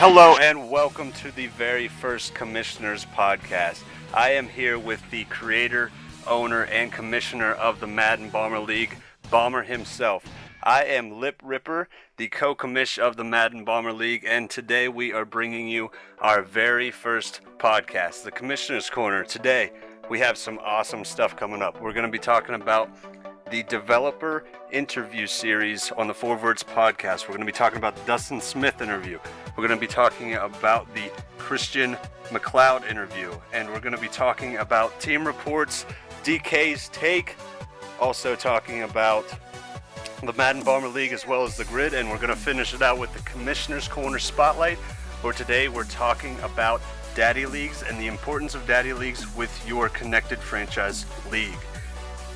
Hello and welcome to the very first Commissioners Podcast. I am here with the creator, owner, and commissioner of the Madden Bomber League, Bomber himself. I am Lip Ripper, the co-commish of the Madden Bomber League, and today we are bringing you our very first podcast, the Commissioner's Corner. Today we have some awesome stuff coming up. We're going to be talking about the developer interview series on the Four Words podcast. We're going to be talking about the Dustin Smith interview. We're going to be talking about the Christian McLeod interview. And we're going to be talking about team reports, DK's take, also talking about the Madden Bomber League as well as the grid. And we're going to finish it out with the Commissioner's Corner Spotlight, where today we're talking about Daddy Leagues and the importance of Daddy Leagues with your connected franchise league.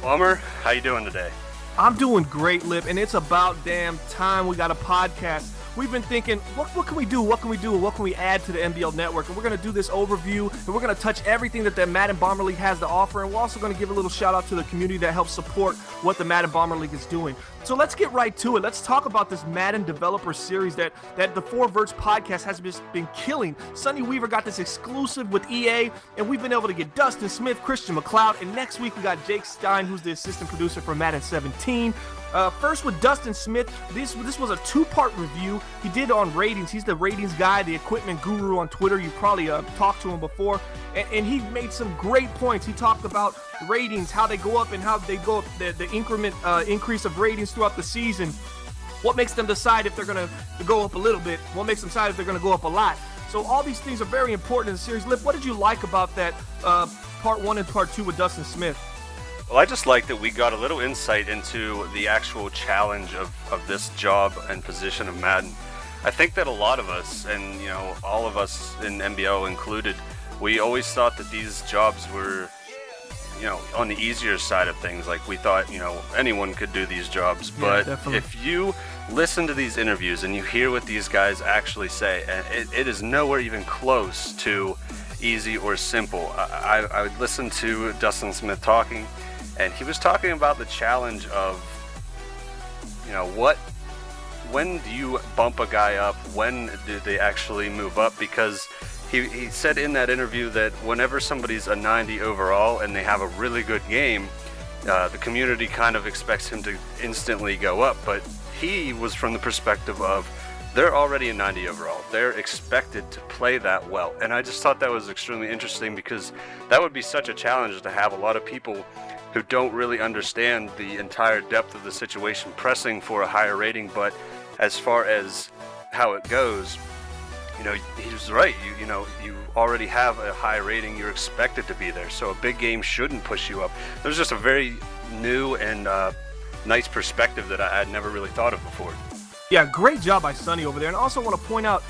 Bomber, how you doing today? I'm doing great, Lip, and it's about damn time we got a podcast. We've been thinking, what can we do? What can we do? What can we add to the NBL network? And we're going to do this overview, and we're going to touch everything that the Madden Bomber League has to offer, and we're also going to give a little shout out to the community that helps support what the Madden Bomber League is doing. So let's get right to it. Let's talk about this Madden developer series that the Four Words podcast has just been killing. Sonny Weaver got this exclusive with EA, and we've been able to get Dustin Smith, Christian McLeod, and next week we got Jake Stein, who's the assistant producer for Madden 17. First with Dustin Smith, this was a two-part review. He did on ratings. He's the ratings guy, the equipment guru on Twitter. You probably talked to him before, and he made some great points. He talked about ratings, how they go up and how they go up, the increment increase of ratings throughout the season. What makes them decide if they're going to go up a little bit? What makes them decide if they're going to go up a lot? So all these things are very important in the series. Lip, what did you like about that part one and part two with Dustin Smith? Well, I just like that we got a little insight into the actual challenge of this job and position of Madden. I think that a lot of us, and all of us in NBL included, we always thought that these jobs were on the easier side of things. Like we thought anyone could do these jobs, but if you listen to these interviews and you hear what these guys actually say, it is nowhere even close to easy or simple. I would listen to Dustin Smith talking, and he was talking about the challenge of when do you bump a guy up, when do they actually move up, because he said in that interview that whenever somebody's a 90 overall and they have a really good game, the community kind of expects him to instantly go up, but he was from the perspective of they're already a 90 overall. They're expected to play that well. And I just thought that was extremely interesting, because that would be such a challenge to have a lot of people who don't really understand the entire depth of the situation pressing for a higher rating. But as far as how it goes, he's right. You already have a high rating. You're expected to be there. So a big game shouldn't push you up. There's just a very new and nice perspective that I had never really thought of before. Yeah, great job by Sonny over there. And I also want to point out,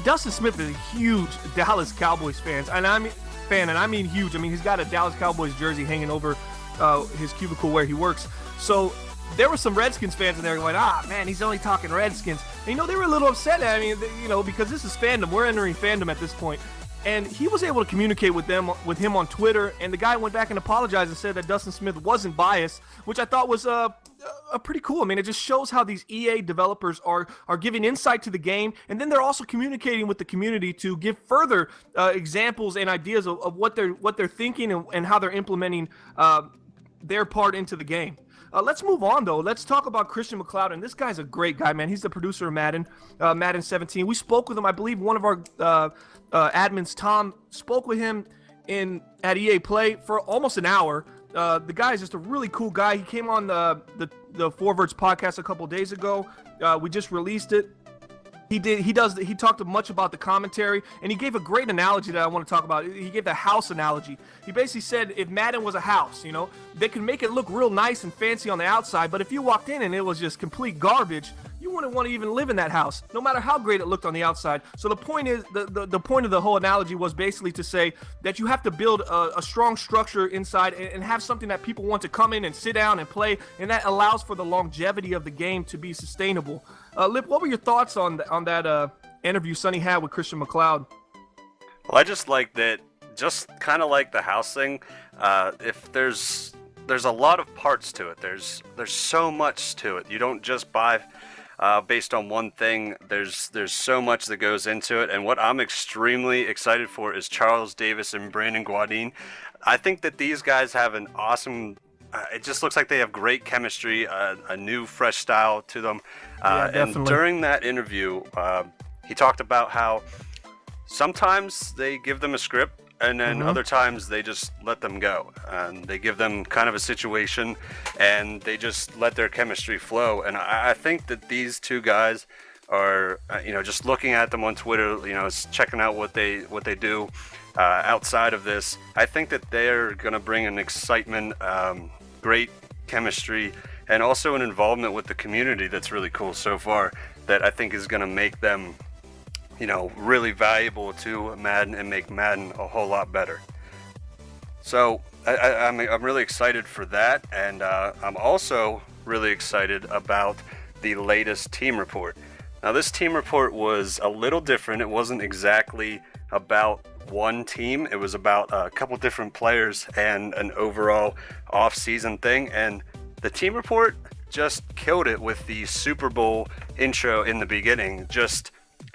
Dustin Smith is a huge Dallas Cowboys fan, and I mean huge. I mean, he's got a Dallas Cowboys jersey hanging over his cubicle where he works. So there were some Redskins fans in there going, man, he's only talking Redskins. And, they were a little upset. I mean, because this is fandom. We're entering fandom at this point. And he was able to communicate with him on Twitter, and the guy went back and apologized and said that Dustin Smith wasn't biased, which I thought was pretty cool. I mean, it just shows how these EA developers are giving insight to the game, and then they're also communicating with the community to give further examples and ideas of what they're thinking and how they're implementing their part into the game. Let's move on, though. Let's talk about Christian McLeod, and this guy's a great guy, man. He's the producer of Madden 17. We spoke with him. I believe one of our admins, Tom, spoke with him at EA Play for almost an hour. The guy is just a really cool guy. He came on the Four Words podcast a couple days ago. We just released it. He talked much about the commentary, and he gave a great analogy that I want to talk about. He gave the house analogy. He basically said if Madden was a house, they can make it look real nice and fancy on the outside, but if you walked in and it was just complete garbage, you wouldn't want to even live in that house, no matter how great it looked on the outside. So the point is, the point of the whole analogy was basically to say that you have to build a strong structure inside and have something that people want to come in and sit down and play, and that allows for the longevity of the game to be sustainable. Lip, what were your thoughts on that interview Sonny had with Christian McLeod? Well, I just like that, just kind of like the house thing. If there's a lot of parts to it. There's so much to it. You don't just buy based on one thing. There's so much that goes into it, and what I'm extremely excited for is Charles Davis and Brandon Guadin. I think that these guys have an awesome. It just looks like they have great chemistry, a new, fresh style to them. And during that interview, he talked about how sometimes they give them a script, and then other times they just let them go. And they give them kind of a situation, and they just let their chemistry flow. And I think that these two guys are, just looking at them on Twitter, checking out what they do outside of this. I think that they're going to bring an excitement, great chemistry, and also an involvement with the community that's really cool so far, that I think is going to make them really valuable to Madden and make Madden a whole lot better. So I'm really excited for that, and I'm also really excited about the latest team report. Now, this team report was a little different. It wasn't exactly about one team. It was about a couple different players and an overall off-season thing, and the team report just killed it with the Super Bowl intro in the beginning.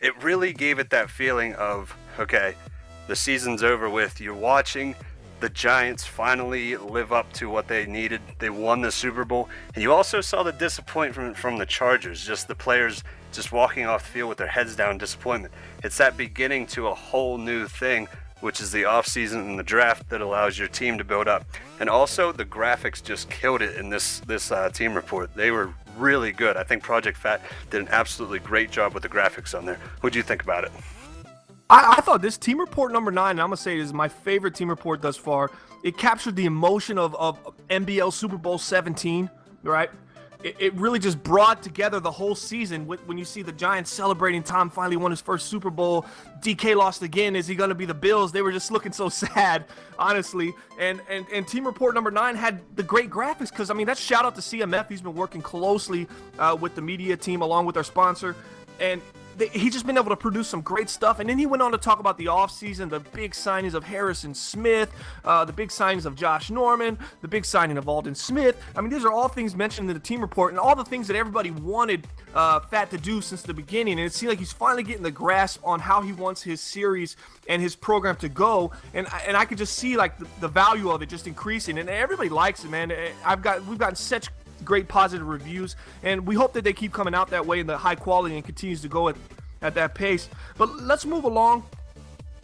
It really gave it that feeling of, okay, the season's over with. You're watching the Giants finally live up to what they needed. They won the Super Bowl. And you also saw the disappointment from the Chargers, just the players just walking off the field with their heads down, disappointment. It's that beginning to a whole new thing, which is the offseason and the draft that allows your team to build up. And also, the graphics just killed it in this team report. They were really good. I think Project Fat did an absolutely great job with the graphics on there. What do you think about it? I thought this team report number 9, and I'm going to say it is my favorite team report thus far. It captured the emotion of NBL Super Bowl 17, right? It really just brought together the whole season when you see the Giants celebrating. Tom finally won his first Super Bowl. DK lost again. Is he going to be the Bills? They were just looking so sad, honestly. And team report number 9 had the great graphics because, that's shout out to CMF. He's been working closely with the media team along with our sponsor. And he's just been able to produce some great stuff. And then he went on to talk about the offseason, the big signings of Harrison Smith, the big signings of Josh Norman, the big signing of Alden Smith. These are all things mentioned in the team report and all the things that everybody wanted Fat to do since the beginning. And it seems like he's finally getting the grasp on how he wants his series and his program to go. And I could just see the value of it just increasing. And everybody likes it, man. We've gotten such great positive reviews, and we hope that they keep coming out that way in the high quality and continues to go at that pace. But let's move along.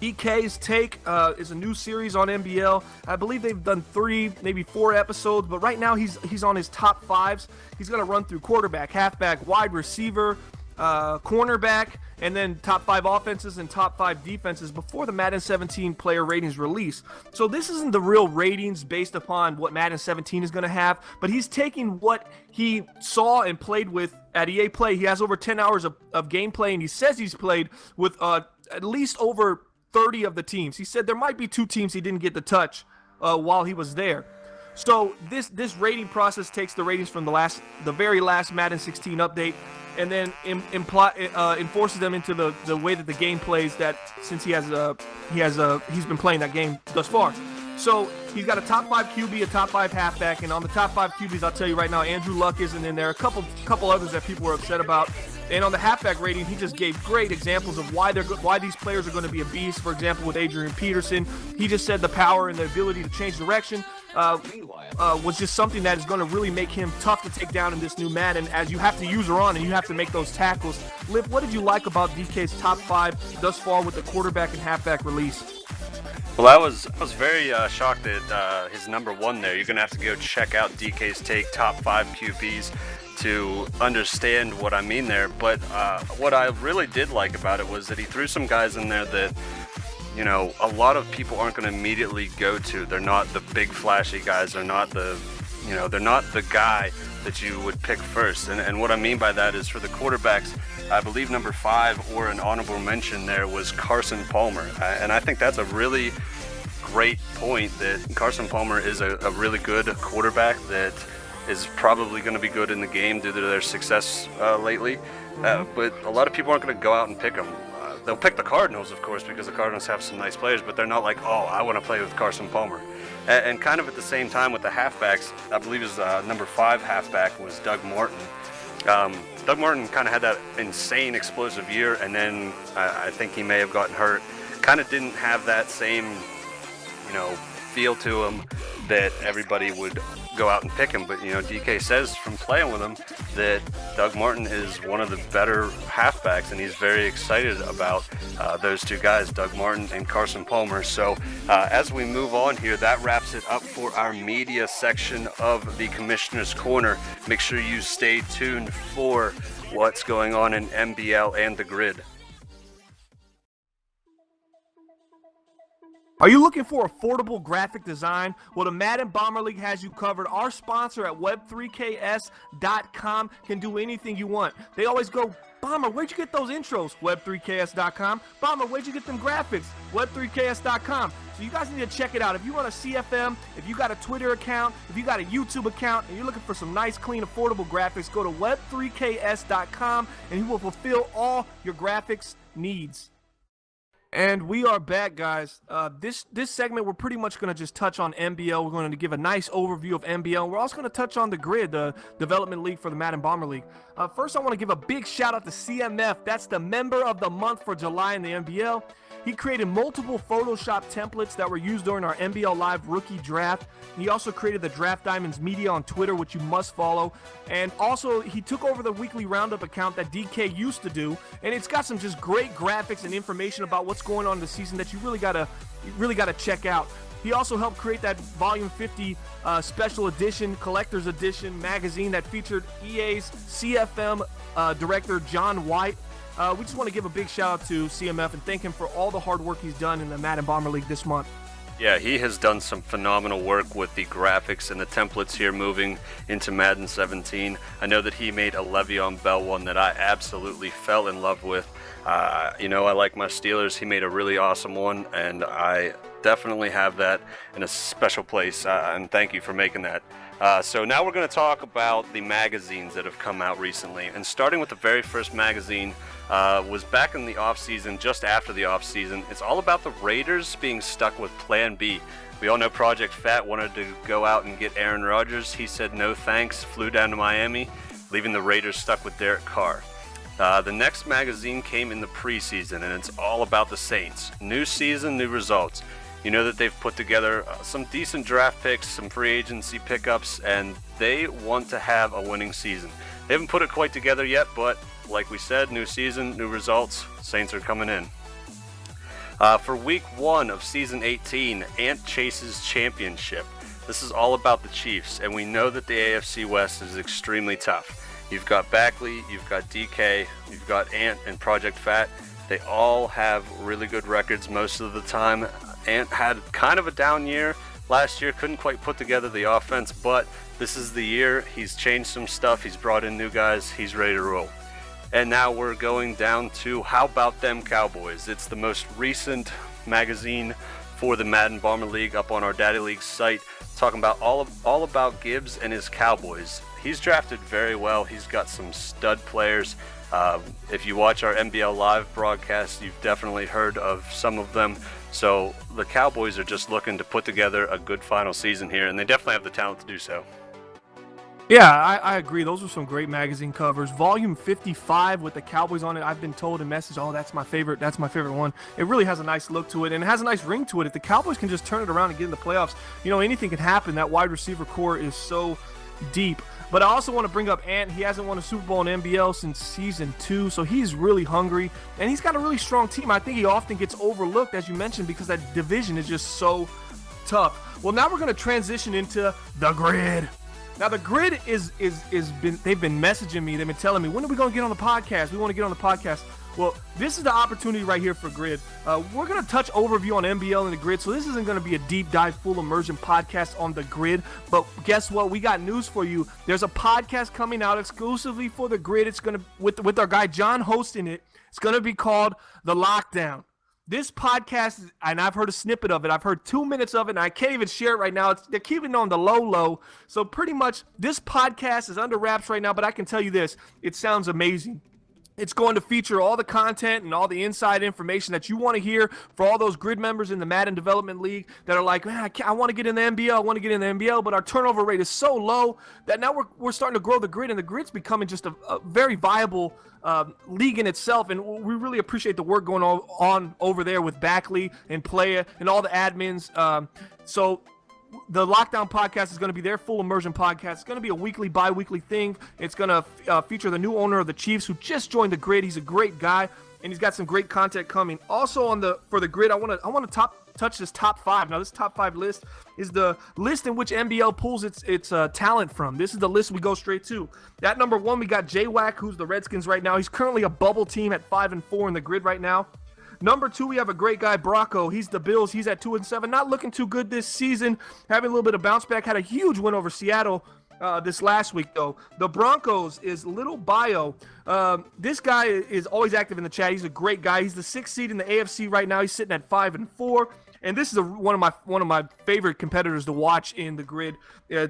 DK's Take is a new series on NBL. I believe they've done 3, maybe 4 episodes, but right now he's on his top 5s. He's going to run through quarterback, halfback, wide receiver, cornerback, and then top 5 offenses and top 5 defenses before the Madden 17 player ratings release. So this isn't the real ratings based upon what Madden 17 is going to have, but he's taking what he saw and played with at EA Play. He has over 10 hours of gameplay, and he says he's played with at least over 30 of the teams. He said there might be 2 teams he didn't get to touch while he was there. So this rating process takes the ratings from the very last Madden 16 update, and then enforces them into the way that the game plays. That since he's been playing that game thus far. So he's got a top 5 QB, a top 5 halfback, and on the top 5 QBs, I'll tell you right now, Andrew Luck isn't in there. A couple others that people were upset about. And on the halfback rating, he just gave great examples of why these players are going to be a beast. For example, with Adrian Peterson, he just said the power and the ability to change direction was just something that is going to really make him tough to take down in this new Madden, as you have to use her on and you have to make those tackles. Liv, what did you like about DK's top 5 thus far with the quarterback and halfback release? Well, I was very shocked at his number 1 there. You're going to have to go check out DK's Take top 5 QBs to understand what I mean there. But what I really did like about it was that he threw some guys in there that, a lot of people aren't going to immediately go to. They're not the big flashy guys. They're not the guy that you would pick first. And what I mean by that is for the quarterbacks, I believe number 5 or an honorable mention there was Carson Palmer. And I think that's a really great point, that Carson Palmer is a really good quarterback that is probably going to be good in the game due to their success lately. But a lot of people aren't going to go out and pick him. They'll pick the Cardinals, of course, because the Cardinals have some nice players, but they're not like, oh, I want to play with Carson Palmer. And kind of at the same time with the halfbacks, I believe his number 5 halfback was Doug Martin. Doug Martin kind of had that insane explosive year, and then I think he may have gotten hurt. Kind of didn't have that same, feel to him that everybody would go out and pick him. But, DK says from playing with him that Doug Martin is one of the better halfbacks, and he's very excited about those two guys, Doug Martin and Carson Palmer. So as we move on here, that wraps it up for our media section of the Commissioner's Corner. Make sure you stay tuned for what's going on in MBL and the Grid. Are you looking for affordable graphic design? Well, the Madden Bomber League has you covered. Our sponsor at web3ks.com can do anything you want. They always go, Bomber, where'd you get those intros? Web3ks.com. Bomber, where'd you get them graphics? Web3ks.com. So you guys need to check it out. If you run a CFM, if you got a Twitter account, if you got a YouTube account, and you're looking for some nice, clean, affordable graphics, go to web3ks.com and he will fulfill all your graphics needs. And we are back, guys. This segment, we're pretty much going to just touch on MBL. We're going to give a nice overview of MBL. We're also going to touch on the Grid, the development league for the Madden Bomber League. First, I want to give a big shout out to CMF. That's the member of the month for July in the MBL. He created multiple Photoshop templates that were used during our MBL Live rookie draft. He also created the Draft Diamonds Media on Twitter, which you must follow. And also, he took over the weekly roundup account that DK used to do. And it's got some just great graphics and information about what's going on in the season that you really gotta check out. He also helped create that Volume 50 special edition, collector's edition magazine that featured EA's CFM director John White. We just want to give a big shout out to CMF and thank him for all the hard work he's done in the Madden Bomber League this month. Yeah, he has done some phenomenal work with the graphics and the templates here moving into Madden 17. I know that he made a Le'Veon Bell one that I absolutely fell in love with. I like my Steelers. He made a really awesome one, and I definitely have that in a special place, and thank you for making that. So now we're going to talk about the magazines that have come out recently, and starting with the very first magazine was back in the off-season, just after the off-season. It's all about the Raiders being stuck with Plan B. We all know Project Fat wanted to go out and get Aaron Rodgers. He said no thanks, flew down to Miami, leaving the Raiders stuck with Derek Carr. The next magazine came in the preseason, and it's all about the Saints. New season, new results. You know that they've put together some decent draft picks, some free agency pickups, and they want to have a winning season. They haven't put it quite together yet, but like we said, new season, new results. Saints are coming in. For week 1 of season 18, Ant chases championship. This is all about the Chiefs, and we know that the AFC West is extremely tough. You've got Backley, you've got DK, you've got Ant and Project Fat. They all have really good records most of the time. Ant had kind of a down year last year, couldn't quite put together the offense, but this is the year. He's changed some stuff, he's brought in new guys, he's ready to roll. And now we're going down to How About Them Cowboys. It's the most recent magazine for the Madden Bomber League up on our Daddy League site, talking about all about Gibbs and his Cowboys. He's drafted very well. He's got some stud players. If you watch our NBL Live broadcast, you've definitely heard of some of them. So the Cowboys are just looking to put together a good final season here, and they definitely have the talent to do so. Yeah, I agree. Those were some great magazine covers. Volume 55 with the Cowboys on it. I've been told in message, that's my favorite one. It really has a nice look to it, and it has a nice ring to it. If the Cowboys can just turn it around and get in the playoffs, anything can happen. That wide receiver core is so deep. But I also want to bring up Ant. He hasn't won a Super Bowl in NBL since season 2, so he's really hungry, and he's got a really strong team. I think he often gets overlooked, as you mentioned, because that division is just so tough. Well, now we're going to transition into the Grid. Now, the Grid they've been messaging me. They've been telling me, when are we going to get on the podcast? We want to get on the podcast. Well, this is the opportunity right here for Grid. We're going to touch overview on NBL and the Grid, so this isn't going to be a deep dive, full immersion podcast on the Grid. But guess what? We got news for you. There's a podcast coming out exclusively for the Grid. It's going to with our guy John hosting it. It's going to be called The Lockdown. This podcast, and I've heard a snippet of it. I've heard 2 minutes of it, and I can't even share it right now. They're keeping it on the low. So pretty much this podcast is under wraps right now, but I can tell you this. It sounds amazing. It's going to feature all the content and all the inside information that you want to hear for all those grid members in the Madden Development League that are like, man, I want to get in the NBL, but our turnover rate is so low that now we're starting to grow the grid, and the grid's becoming just a very viable league in itself. And we really appreciate the work going on over there with Backley and Playa and all the admins. So the Lockdown podcast is going to be their full immersion podcast. It's going to be a weekly, bi-weekly thing. It's going to feature the new owner of the Chiefs who just joined the grid. He's a great guy, and he's got some great content coming. Also for the grid, I want to touch this top 5. Now, this top 5 list is the list in which NBL pulls its talent from. This is the list we go straight to. At number 1, we got J-Wack, who's the Redskins right now. He's currently a bubble team at 5-4 in the grid right now. Number 2, we have a great guy, Brocco. He's the Bills. He's at 2-7. Not looking too good this season. Having a little bit of bounce back. Had a huge win over Seattle this last week, though. The Broncos is Little Bio. This guy is always active in the chat. He's a great guy. He's the 6th seed in the AFC right now. He's sitting at 5-4. And this is one of my favorite competitors to watch in the grid.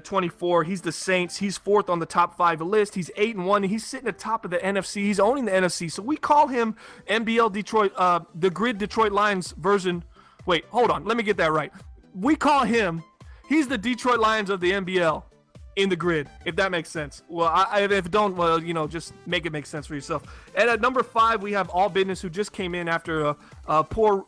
24. He's the Saints. He's 4th on the top 5 list. He's 8-1. He's sitting at top of the NFC. He's owning the NFC. So we call him NBL Detroit, the Grid Detroit Lions version. Wait, hold on. Let me get that right. We call him. He's the Detroit Lions of the NBL in the grid, if that makes sense. Well, if it don't, well, just make it make sense for yourself. And at number 5, we have All Business, who just came in after a poor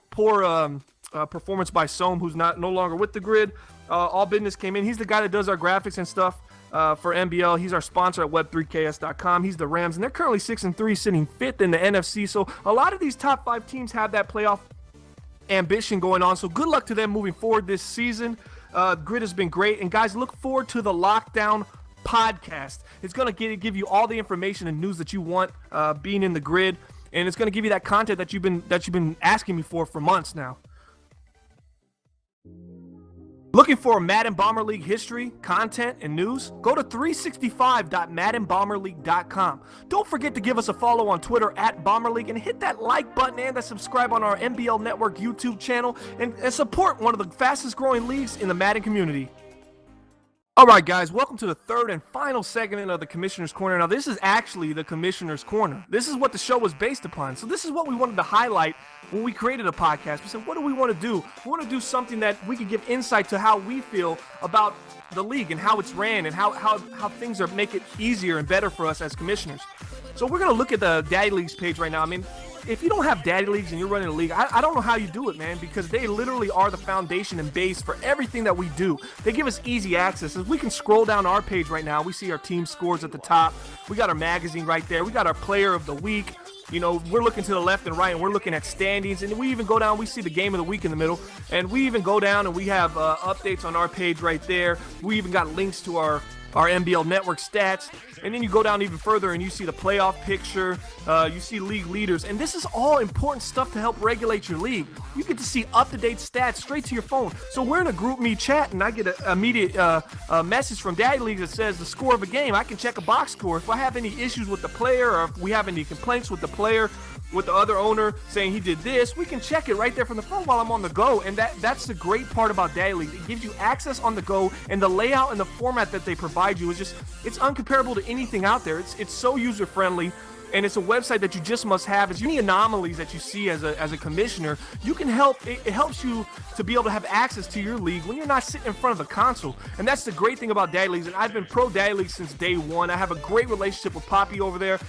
performance by Sohm, who's no longer with the grid. All Business came in. He's the guy that does our graphics and stuff for NBL. He's our sponsor at web3ks.com. He's the Rams, and they're currently 6-3, sitting 5th in the NFC. So a lot of these top 5 teams have that playoff ambition going on. So good luck to them moving forward this season. Grid has been great, and guys, look forward to the Lockdown podcast. It's going to give you all the information and news that you want being in the grid, and it's going to give you that content that you've been asking me for months now. Looking for Madden Bomber League history, content, and news? Go to 365.maddenbomberleague.com. Don't forget to give us a follow on Twitter at Bomber League, and hit that like button and that subscribe on our NBL Network YouTube channel, and support one of the fastest growing leagues in the Madden community. All right, guys, welcome to the third and final segment of the Commissioner's Corner. Now, this is actually the Commissioner's Corner. This is what the show was based upon. So this is what we wanted to highlight when we created a podcast. We said, what do we want to do? We want to do something that we can give insight to how we feel about the league and how it's ran and how things make it easier and better for us as commissioners. So we're going to look at the Daddy Leagues page right now. I mean, if you don't have Daddy Leagues and you're running a league, I don't know how you do it, man, because they literally are the foundation and base for everything that we do. They give us easy access. As we can scroll down our page right now, we see our team scores at the top. We got our magazine right there. We got our player of the week. We're looking to the left and right, and we're looking at standings, and we even go down, we see the game of the week in the middle, and we even go down and we have updates on our page right there. We even got links to our NBL Network stats, and then you go down even further and you see the playoff picture, you see league leaders, and this is all important stuff to help regulate your league. You get to see up-to-date stats straight to your phone. So we're in a group me chat, and I get an immediate message from Daddy League that says the score of a game. I can check a box score. If I have any issues with the player, or if we have any complaints with the player, with the other owner saying he did this, we can check it right there from the phone while I'm on the go. And that's the great part about Daddy League. It gives you access on the go, and the layout and the format that they provide you is it's uncomparable to anything out there. It's so user friendly, and it's a website that you just must have. It's any anomalies that you see as a commissioner, you can help. It helps you to be able to have access to your league when you're not sitting in front of a console. And that's the great thing about Daddy Leagues. And I've been pro Daddy Leagues since day one. I have a great relationship with Poppy over there.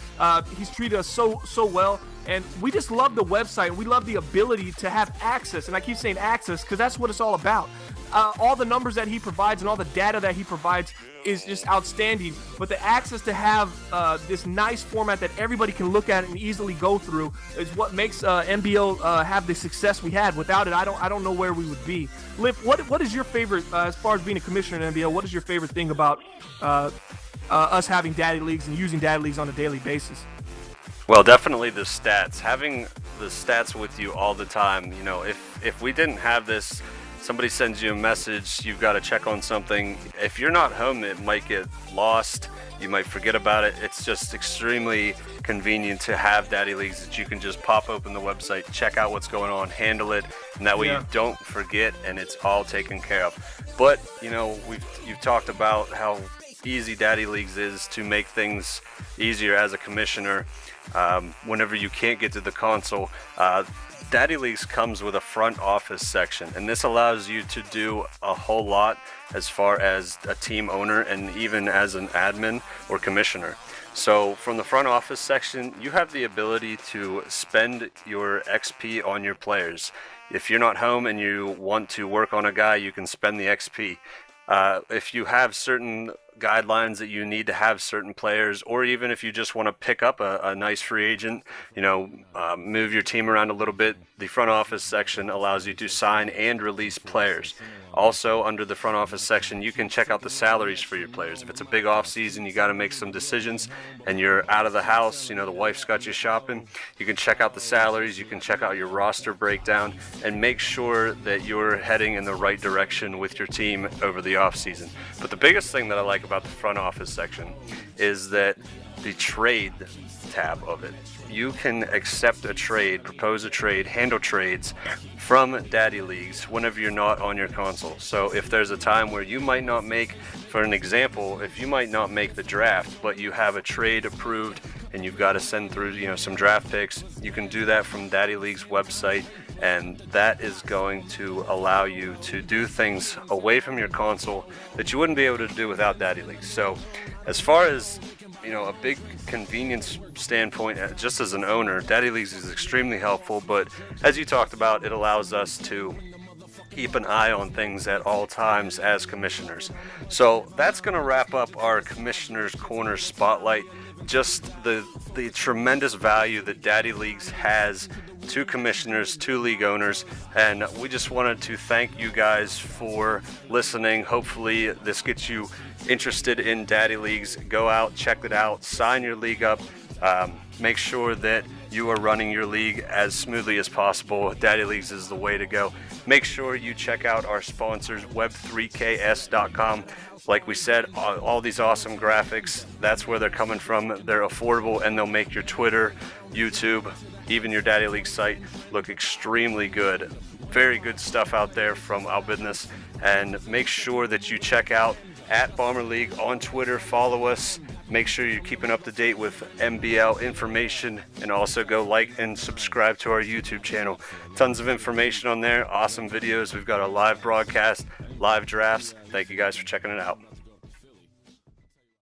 He's treated us so well. And we just love the website. We love the ability to have access. And I keep saying access because that's what it's all about. All the numbers that he provides and all the data that he provides is just outstanding. But the access to have this nice format that everybody can look at and easily go through is what makes NBL have the success we had. Without it, I don't know where we would be. Lip, what is your favorite, as far as being a commissioner in NBL, what is your favorite thing about us having Daddy Leagues and using Daddy Leagues on a daily basis? Well, definitely the stats. Having the stats with you all the time. If we didn't have this, somebody sends you a message, you've got to check on something. If you're not home, it might get lost. You might forget about it. It's just extremely convenient to have Daddy Leagues that you can just pop open the website, check out what's going on, handle it, and that way you don't forget, and it's all taken care of. But, you've talked about how easy Daddy Leagues is to make things easier as a commissioner. whenever you can't get to the console, Daddy Leagues comes with a front office section, and this allows you to do a whole lot as far as a team owner and even as an admin or commissioner. So from the front office section, you have the ability to spend your XP on your players. If you're not home and you want to work on a guy, you can spend the XP. If you have certain guidelines that you need to have certain players, or even if you just want to pick up a nice free agent, move your team around a little bit, the front office section allows you to sign and release players. Also, under the front office section, you can check out the salaries for your players. If it's a big off season, you got to make some decisions and you're out of the house, the wife's got you shopping, you can check out the salaries, you can check out your roster breakdown, and make sure that you're heading in the right direction with your team over the off season. But the biggest thing that I like about the front office section is that the trade tab of it. You can accept a trade, propose a trade, handle trades from Daddy Leagues whenever you're not on your console. So if there's a time where you might not make, for an example, if you might not make the draft, but you have a trade approved and you've got to send through, some draft picks, you can do that from Daddy League's website, and that is going to allow you to do things away from your console that you wouldn't be able to do without Daddy Leagues. So as far as a big convenience standpoint, just as an owner, Daddy Leagues is extremely helpful, but as you talked about, it allows us to keep an eye on things at all times as commissioners. So that's going to wrap up our Commissioner's Corner Spotlight. Just the tremendous value that Daddy Leagues has to commissioners, to league owners, and we just wanted to thank you guys for listening. Hopefully this gets you interested in Daddy Leagues. Go out, check it out, sign your league up, make sure that you are running your league as smoothly as possible. Daddy Leagues is the way to go. Make sure you check out our sponsors, web3ks.com. Like we said, all these awesome graphics, that's where they're coming from. They're affordable, and they'll make your Twitter, YouTube, even your Daddy League site look extremely good. Very good stuff out there from our business. And make sure that you check out at Bomber League on Twitter. Follow us. Make sure you're keeping up to date with MBL information, and also go like and subscribe to our YouTube channel. Tons of information on there, awesome videos. We've got a live broadcast, live drafts. Thank you guys for checking it out.